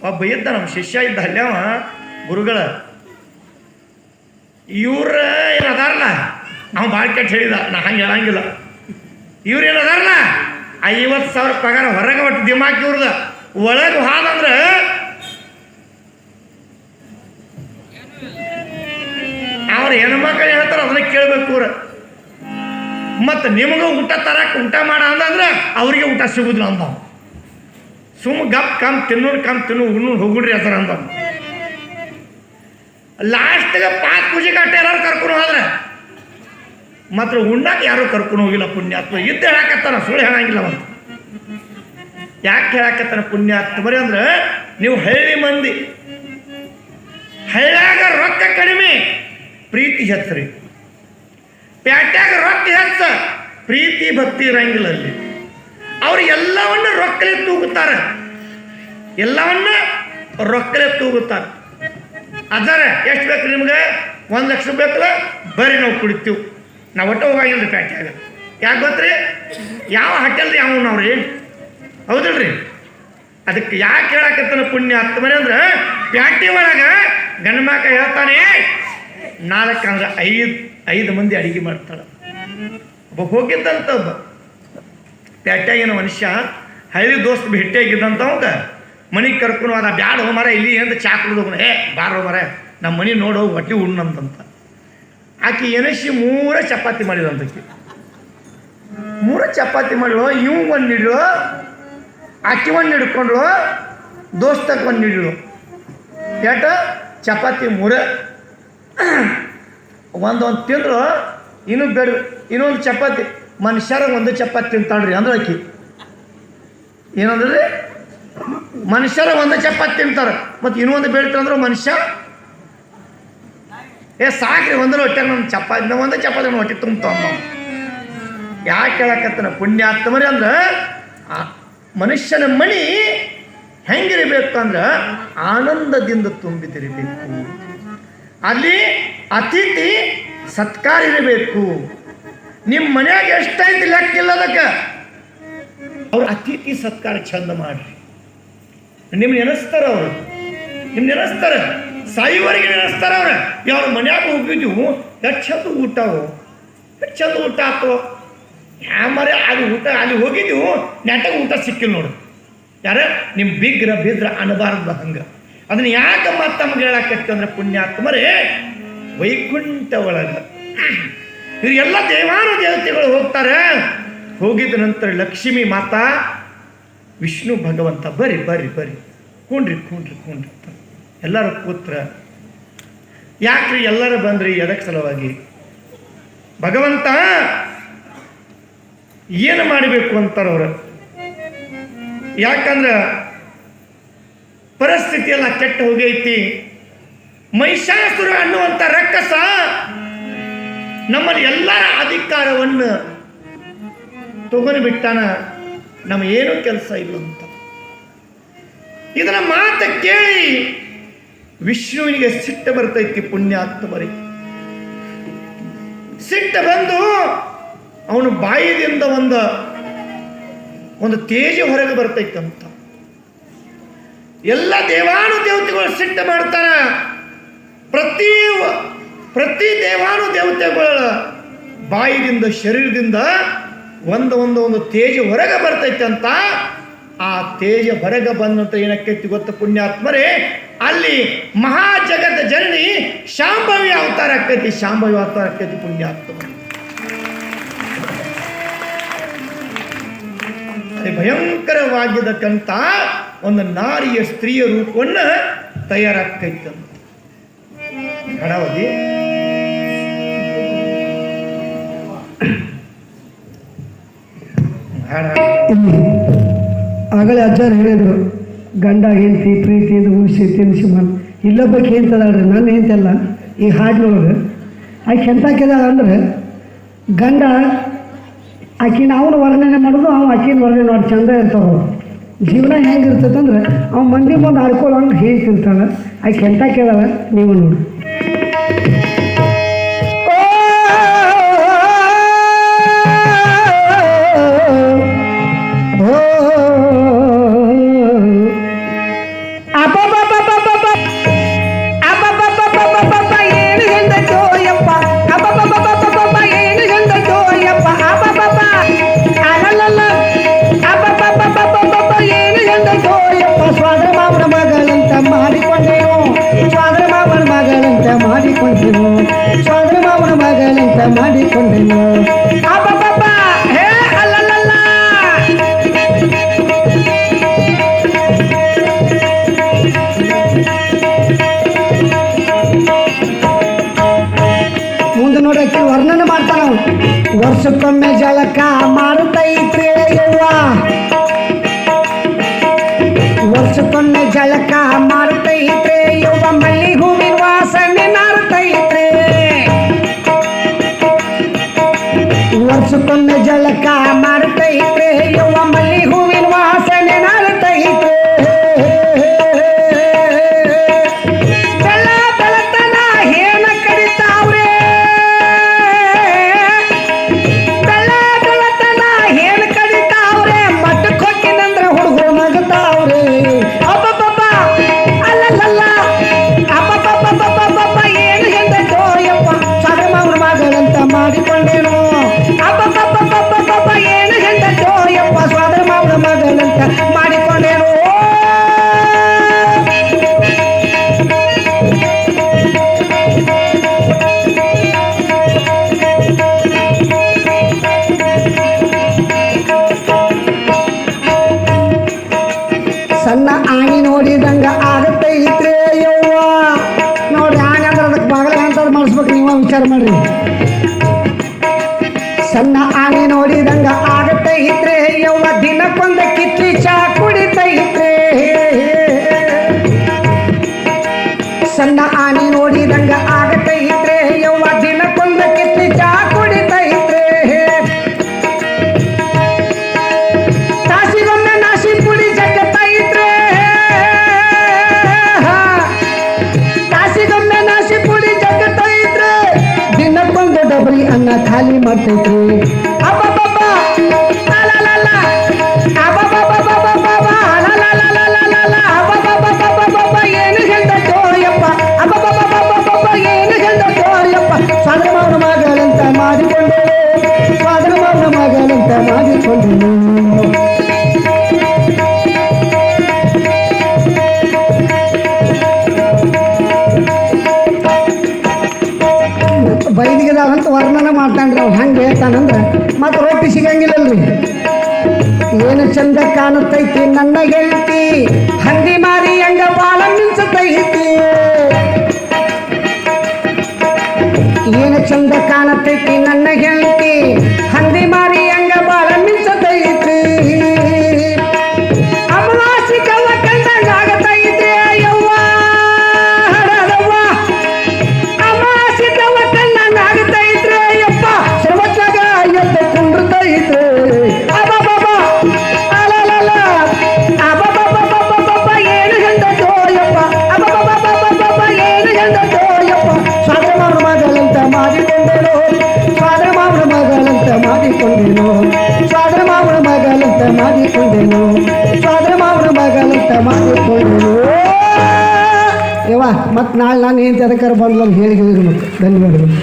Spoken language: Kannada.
ಒಬ್ಬ ಇದ್ದ ನಮ್ಮ ಶಿಷ್ಯ ಇದ್ದ ಅಲ್ಲೇವ ಗುರುಗಳ ಇವ್ರ ಏನು ಅದಾರಲ್ಲ ನಾವು ಭಾಳ ಕೆಟ್ಟ ಹೇಳಿದ ನಾ ಹಂಗೆ ಹೇಳಂಗಿಲ್ಲ. ಇವ್ರು ಏನು ಅದಾರಲ್ಲ 50,000 ಪಗಾರ ಹೊರಗೆ ಒಟ್ಟು ದಿಮಾಕ್ ಇವ್ರದ ಒಳಗೆ ಹಾದಂದ್ರೆ ಅವ್ರ ಹೆಣ್ಮಕ್ಳು ಹೇಳ್ತಾರೆ ಅದನ್ನ ಕೇಳ್ಬೇಕು ಇವ್ರ. ಮತ್ತು ನಿಮಗೂ ಊಟ ತರಕ್ಕೆ ಊಟ ಮಾಡ ಅಂತಂದ್ರೆ ಅವ್ರಿಗೆ ಊಟ ಸಿಗುದಿಲ್ಲ ಅಂದ. ಸುಮ್ಮ ಗಪ್ ಕಮ್ ತಿನ್ನು ಉಣ್ಣು ಹೋಗುಡ್ರಿ ಹತ್ರ ಅಂದ. ಲಾಸ್ಟ್ಗೆ ಪಾಕ್ ಪೂಜೆ ಕಟ್ಟ ಎಲ್ಲರೂ ಕರ್ಕೊಂಡು ಹೋದ್ರೆ ಮಾತ್ರ ಉಣ್ಣಾಕ ಯಾರೂ ಕರ್ಕೊಂಡು ಹೋಗಿಲ್ಲ ಪುಣ್ಯಾತ್ಮ. ಇದ್ದು ಹೇಳಾಕತ್ತಾನ, ಸುಳ್ಳು ಹೇಳಂಗಿಲ್ಲ ಅಂತ. ಯಾಕೆ ಹೇಳಾಕತ್ತಾನ ಪುಣ್ಯಾತ್ಮ ಬರೀ ಅಂದ್ರೆ ನೀವು ಹಳ್ಳಿ ಮಂದಿ, ಹಳ್ಳ್ಯಾಗ ರೊಕ್ಕ ಕಡಿಮೆ ಪ್ರೀತಿ ಹೆಚ್ಚರಿ, ಪ್ಯಾಟ್ಯಾಗ ರೊಕ್ಕ ಹೆಚ್ಚ ಪ್ರೀತಿ ಭಕ್ತಿ ಇರಂಗಿಲ್ಲ. ಅಲ್ಲಿ ಅವ್ರು ಎಲ್ಲವನ್ನ ರೊಕ್ಕಲೇ ತೂಗುತ್ತಾರೆ, ಎಲ್ಲವನ್ನ ರೊಕ್ಕಲೇ ತೂಗುತ್ತಾರೆ. ಅದರ ಎಷ್ಟು ಬೇಕು ನಿಮ್ಗೆ? 1 ಲಕ್ಷ ಬೇಕಲ್ಲ, ಬರೀ ನಾವು ಕುಡಿತೀವಿ, ನಾವು ಒಟ್ಟು ಹೋಗಿಲ್ರಿ ಪ್ಯಾಟ್ಯಾಗ. ಯಾಕೆ ಗೊತ್ತ್ರಿ? ಯಾವ ಹೋಟೆಲ್ರಿ ಯಾವ ನಾವ್ರಿ, ಹೌದಲ್ರಿ? ಅದಕ್ಕೆ ಯಾಕೆ ಹೇಳಕತ್ತಾನ ಪುಣ್ಯ ಹತ್ತು ಮನೆ ಅಂದ್ರೆ ಪ್ಯಾಟಿ ಒಳಗೆ ಗಂಡ್ಮಕ ಹೇಳ್ತಾನೆ 4 ಅಂದ್ರೆ 5 ಮಂದಿ ಅಡಿಗೆ ಮಾಡ್ತಾಳೆ. ಒಬ್ಬ ಹೋಗಿದ್ದಂತ ಒಬ್ಬ ಪ್ಯಾಟ್ಯಾಗಿನ ಮನುಷ್ಯ ಹಳ್ಳಿ ದೋಸ್ತ್ ಭೇಟಿಯಾಗಿದ್ದಂತವಾಗ ಮನೆಗೆ ಕರ್ಕೊಂಡು ಅದ ಬ್ಯಾಡ ಹೋ ಮರ ಇಲ್ಲಿ ಅಂತ ಚಾ ಕುಡಿದು ಬಾರೋ ಮರ ನಮ್ಮ ಮನೆ ನೋಡು ಹೊಟ್ಟೆ ಉಣ್ಣಂತಂತ. ಆಕೆ ಎನಸಿ 3 ಚಪಾತಿ ಮಾಡಿದಂತಕ್ಕೆ, 3 ಚಪಾತಿ ಮಾಡಿಳು. ಇವ್ ಒಂದು ಹಿಡಿಳು, ಆಕೆ ಒಂದು ಹಿಡ್ಕೊಂಡ್ಳು, ದೋಸ್ತಕ್ಕೆ ಒಂದು ಹಿಡಿಳು. ಯಾಟ ಚಪಾತಿ 3 ಒಂದೊಂದು ತಿಂದ್ರು. ಇನ್ನೂ ಬೇಡ ಇನ್ನೊಂದು ಚಪಾತಿ, ಮನುಷ್ಯರ 1 ಚಪಾತಿ ತಿಂತಾಳ್ರಿ ಅಂದ್ರೆ ಆಕಿ ಏನಂದ್ರಿ, ಮನುಷ್ಯರ 1 ಚಪಾತಿ ತಿಂತಾರೆ, ಮತ್ತು ಇನ್ನೊಂದು ಬೇಡ್ತಂದ್ರೆ ಮನುಷ್ಯ ಸಾಕ್ರಿ ಒಂದ್ರ ಹೊಟ್ಟೆ ನನ್ನ ಚಪಾತಿ 1 ಚಪಾತಿ ಹೊಟ್ಟೆ ತುಂಬ್ತಾವ. ಯಾಕೆ ಹೇಳಕತ್ತನ ಪುಣ್ಯಾತ್ಮರಿ ಅಂದ್ರೆ ಆ ಮನುಷ್ಯನ ಮಣಿ ಹೆಂಗಿರಬೇಕು ಅಂದ್ರೆ ಆನಂದದಿಂದ ತುಂಬಿದಿರಬೇಕು. ಅಲ್ಲಿ ಅತಿಥಿ ಸತ್ಕಾರ ಇರಬೇಕು. ನಿಮ್ಮ ಮನ್ಯಾಗ ಎಷ್ಟೈತಿ ಲೆಕ್ಕಿಲ್ಲ ಅದಕ್ಕೆ. ಅವ್ರು ಅತಿಥಿ ಸತ್ಕಾರ ಚಂದ ಮಾಡ್ರಿ. ನಿಮ್ಗೆ ನೆನೆಸ್ತಾರ, ಅವರು ನಿಮ್ಗೆ ನೆನೆಸ್ತಾರೆ, ಸಾಯುವರೆಗೆ ನೆನೆಸ್ತಾರ. ಅವ್ರ ಯಾವ್ರ ಮನ್ಯಾಗ ಹೋಗಿದ್ವು ಎಷ್ಟು ಚಂದ ಊಟವು, ಎಷ್ಟು ಚಂದ ಊಟ ಆತು. ಯಾಮರೆ ಅದು ಊಟ ಅಲ್ಲಿ ಹೋಗಿದ್ವು ನೆಟ್ಟಾಗ ಊಟ ಸಿಕ್ಕಿಲ್ಲ ನೋಡು. ಯಾರ ನಿಮ್ಮ ಬಿದ್ರ ಅನ್ನಬಾರ್ದು ಹಂಗೆ. ಅದನ್ನ ಯಾಕೆ ಮತ್ತೆ ನಮ್ಗೆ ಹೇಳಾಕತ್ತಿ ಅಂದ್ರೆ ಪುಣ್ಯಾತ್ಮರೇ ವೈಕುಂಠ ಒಳಗೆ ಇವರೆಲ್ಲ ದೇವಾನು ದೇವತೆಗಳು ಹೋಗ್ತಾರೆ. ಹೋಗಿದ ನಂತರ ಲಕ್ಷ್ಮೀ ಮಾತಾ ವಿಷ್ಣು ಭಗವಂತ ಬರ್ರಿ ಬರ್ರಿ ಬರ್ರಿ ಕೂಣ್ರಿ ಎಲ್ಲರೂ ಕೂತ್ರ. ಯಾಕ್ರಿ ಎಲ್ಲರೂ ಬಂದ್ರಿ? ಎದಕ್ಕೆ ಸಲುವಾಗಿ? ಭಗವಂತ ಏನು ಮಾಡಬೇಕು ಅಂತಾರವ್ರು. ಯಾಕಂದ್ರೆ ಪರಿಸ್ಥಿತಿ ಎಲ್ಲ ಕೆಟ್ಟ ಹೋಗೈತಿ. ಮಹಿಷಾಸುರ ಅನ್ನುವಂಥ ರಕ್ಕಸ ನಮ್ಮಲ್ಲಿ ಎಲ್ಲರ ಅಧಿಕಾರವನ್ನು ತಗೊಂಡು ಬಿಟ್ಟಾನ. ನಮಗೇನು ಕೆಲಸ ಇಲ್ಲ ಅಂತ. ಇದನ್ನ ಮಾತು ಕೇಳಿ ವಿಷ್ಣುವಿನಿಗೆ ಸಿಟ್ಟು ಬರ್ತೈತಿ. ಪುಣ್ಯಾತ್ಮರಿ ಸಿಟ್ಟು ಬಂದು ಅವನು ಬಾಯಿದಿಂದ ಒಂದು ತೇಜ ಹೊರಗೆ ಬರ್ತೈತಂತ. ಎಲ್ಲ ದೇವಾನು ದೇವತೆಗಳು ಸಿಟ್ಟು ಮಾಡ್ತಾರ. ಪ್ರತಿ ದೇವಾನು ದೇವತೆಗಳ ಬಾಯಿದಿಂದ ಶರೀರದಿಂದ ಒಂದು ತೇಜ ಹೊರಗೆ ಬರ್ತೈತೆ ಅಂತ. ಆ ತೇಜ ಹೊರಗೆ ಬಂದಂತ ಏನಕ್ಕೈತಿ ಗೊತ್ತ ಪುಣ್ಯಾತ್ಮರೇ? ಅಲ್ಲಿ ಮಹಾಜಗದ ಜನನಿ ಶಾಂಭವಿ ಅವತಾರ ಆಕೈತಿ. ಶಾಂಭವಿ ಅವತಾರ ಆಕೈತಿ ಪುಣ್ಯಾತ್ಮ. ಭಯಂಕರವಾಗಿದ್ದಕ್ಕಂಥ ಒಂದು ನಾರಿಯ ಸ್ತ್ರೀಯ ರೂಪವನ್ನು ತಯಾರಾಗ್ತೈತಂತ. ಹಡವದಿ ಆಗಲೇ ಅಜ್ಜಾರು ಹೇಳಿದ್ರು, ಗಂಡ ಹೆಂಡತಿ ಪ್ರೀತಿಯಿಂದ ಉಳಿಸಿ ತಿನ್ನಿಸಿ ಮಾಡಿ. ಇಲ್ಲೊಬ್ಬಕ್ಕೆ ಹೇಳ್ತದಾಳ್ರಿ, ನಾನು ಹೆಂತಲ್ಲ ಈ ಹಾಡಿನೊಳಗೆ ಆಕೆ ಎಂತಾಕಿದಾಳ ಅಂದ್ರೆ ಗಂಡ ಆಕಿನ ಅವನು ವರ್ಣನೆ ಮಾಡೋದು, ಅವ ಆಕಿನ ವರ್ಣನೆ ಮಾಡಿ ಚಂದ ಇರ್ತಾವ. ಜೀವನ ಹೆಂಗಿರ್ತೈತಂದ್ರೆ ಅವ ಮಂದಿ ಮುಂದೆ ಆಡ್ಕೊಳ್ಳೋಂಗೆ ಹೇಳ್ತಿರ್ತಾಳೆ. ಆಕೆ ಎಂತ ಕೇಳಲ್ಲ, ನೀವು ನೋಡಿ. ಅಪ್ಪ ಮಾಡಿಕೊಂಡೆನು. ಅಬ್ಬಬ್ಬಬ್ಬ, ಹೇ ಅಲ್ಲಲ್ಲ, ಮುಂದೆ ನೋಡಿ ಆಕಿ ವರ್ಣನೆ ಮಾಡ್ತಾನ. ವರ್ಷಕ್ಕೊಮ್ಮೆ ಜಳಕ ಮಾಡುತ್ತೈತ್ರಿ ಯವ್ವ, ವರ್ಷಕ್ಕೊಮ್ಮೆ ಜಳಕ ಮಾಡುತ್ತೈತ್ರಿ ಯವ್ವ, ಮಲ್ಲಿ ಹೂವಿನ ವಾಸನೆ ನಾರುತ್ತೈತ್ರಿ. ವರ್ಷಕ್ಕೊಮ್ಮೆ ಜಳಕ ಮಾಡುತ್ತೈತ್ರಿ ಯವ್ವ, ಮಲ್ಲಿ ಹೂವಿನ ವಾಸನೆ ನಾರುತ್ತೈತ್ರಿ. ಬೆಳ ಬೆಳತನ ಹೇನ ಕಡಿತಾವ್ರೆ, ಬೆಳ ಬೆಳತನ ಹೇನ ಕಡಿತಾವ್ರೆ, ಮಠಕ್ಕೆ ಹೊಕ್ಕಿನಂದ್ರೆ ಹುಡುಗರು ನಗುತ್ತಾವ್ರೆ. ಅಬ್ಬಬ್ಬಬ್ಬ, ಅಲ್ಲಲ್ಲ, ಅಬ್ಬಬ್ಬಬ್ಬಬ್ಬಬ್ಬ, ಏನು ಎಂದೋ ಯಪ್ಪ, ಸಗಮವ್ರ ಮಗಳಂತ ಮಾಡಿಕೊಂಡೇನು. ಅಬ್ಬಬ್ಬಬ್ಬಬ್ಬಬ್ಬ, ಏನು ಎಂದೋ ಯಪ್ಪ, ಸ್ವಾದರ ಮಾವನ ಮಗಳಂತ ಮಾಡಿಕೊಂಡೇನು. ಸಣ್ಣ ಆಣಿ ನೋಡಿದಂಗ ಆಗತ್ತೈತ್ರಿ ಯವ್ವ. ನೋಡ್ರಿ ಆಣಿ ಅಂದ್ರೆ ಅದಕ್ಕೆ ಬಾಗಲ ಅಂತ ಮಾಡಿಸ್ಬೇಕು, ನೀವು ವಿಚಾರ ಮಾಡ್ರಿ. ಸಣ್ಣ ಆಣಿ ನೋಡಿದಂಗ ಆಗತ್ತೈತ್ರಿ ಯವ್ವ, ದಿನಕ್ಕೊಂದ ಕಿತ್ಲಿ ಚಾ ಕುಡಿತೈತ್ರಿ. ಸಣ್ಣ ಆಣಿ ನೋಡಿದಂಗ ಆಗತ್ತೈತ್ರಿ ಯವ್ವ, ದಿನಕ್ಕೊಂದ ಕಿತ್ಲಿ ಚಾ ಕುಡಿತೈತ್ರಿ. ತಾಸಿಗೊಮ್ಮೆ ನಾಸಿ ಪುಡಿ ಜಗತ್ತೈತ್ರಿ, ತಾಸಿಗೊಮ್ಮೆ ನಾಸಿ ಪುಡಿ ಜಗತ್ತೈತ್ರಿ, ದಿನಕ್ಕೊಂದು ಡಬರಿ ಅನ್ನ ಖಾಲಿ ಮಾಡ್ತೈತ್ರಿ. ಅಬ್ಬಬ್ಬಬ್ಬ, ಅಲಲಲ, ಅಬ್ಬಬ್ಬಬ್ಬಬ್ಬಬ್ಬ, ಅಲಲಲಲಲಲ, ಅಬ್ಬಬ್ಬಬ್ಬಬ್ಬಬ್ಬ, ಏನು ಹೇಳ್ದೋ ಯಪ್ಪ, ಅಬ್ಬಬ್ಬಬ್ಬಬ್ಬಬ್ಬ, ಏನು ಹೇಳ್ದೋ ಯಪ್ಪ, ಸ್ವಾದರ ಮಾವನ ಮಗಳಂತ ಮಾಡಿಕೊಂಡೆನು, ಸ್ವಾದರ ಮಾವನ ಮಗಳಂತ ಮಾಡಿಕೊಂಡೆನು. ಬೈದಿಗೆದಾವಂತ ವರ್ಣನೆ ಮಾಡ್ತಾನ್ರಿ ಅವ್ನು. ಹೆಂಗೆ ಹೇಳ್ತಾನಂದ್ರೆ, ಮತ್ತು ರೊಟ್ಟಿ ಸಿಗಂಗಿಲ್ಲಲ್ರಿ. ಏನು ಚಂದ ಕಾಣುತ್ತೈತಿ ನನ್ನ ಗೆಳತಿ, ಹಂದಿ ಮಾರಿ ಹಂಗ ಬಾಳ ಮಿಂಚತೈತಿ. ಏನು ಚಂದ ಕಾಣುತ್ತೈತಿ ನನ್ನ ಗೆಳತಿ, ಹಂದಿ ಮಾರಿ ಹಂಗ ಬಾಳ ಮಿಂಚತೈತಿ. ಅಮವಾಸಿ ಕವ್ವ ಕಂಡಂಗ ಆಗತೈತಿ ಯವ್ವ, ಹಡದವ್ವ, ಅಮಾಸಿ ಕವ್ವ ಕಂಡಂಗ ಆಗತೈತ್ರಿ ಯಪ್ಪ, ಸರ್ವಜ್ಞಾಗ ಎದ್ದು ಕುಂಡ್ರತೈತ್ರಿ. ಅಬ್ಬಬ್ಬಬ್ಬ, ಅಲಲಲ, ಅಬ್ಬಬ್ಬಬ್ಬಬ್ಬಬ್ಬ, ಏನು ಹೆಂಡದೋ ಯಪ್ಪ, ಅಬ್ಬಬ್ಬಬ್ಬಬ್ಬಬ್ಬ, ಏನು ಹೆಂಡದೋ ಯಪ್ಪ, ಸ್ವಾದರ ಮಾವನ ಮಗಳಂತ ಮಾಡಿಕೊಂಡೆನು, ಸ್ವಾದರ ಮಾವನ ಮಗಳಂತ ಮಾಡಿಕೊಂಡೆನು, ಸ್ವಾದರ ಮಾವನ ಮಗಳಂತ ಮಾಡಿಕೊಂಡೆನು, ಸ್ವಾದರ ಮಾವನ ಮಗಳಂತ ಮಾಡಿಕೊಂಡೆನು. ಯವ್ವ, ಮತ್ತು ನಾಳೆ ನಾನು ಏನು ಅದಕ್ಕಾರ ಬಂದ್ಲ ಹೇಳಿ ಮತ್ತೆ ಧನ್ಯವಾದಗಳು.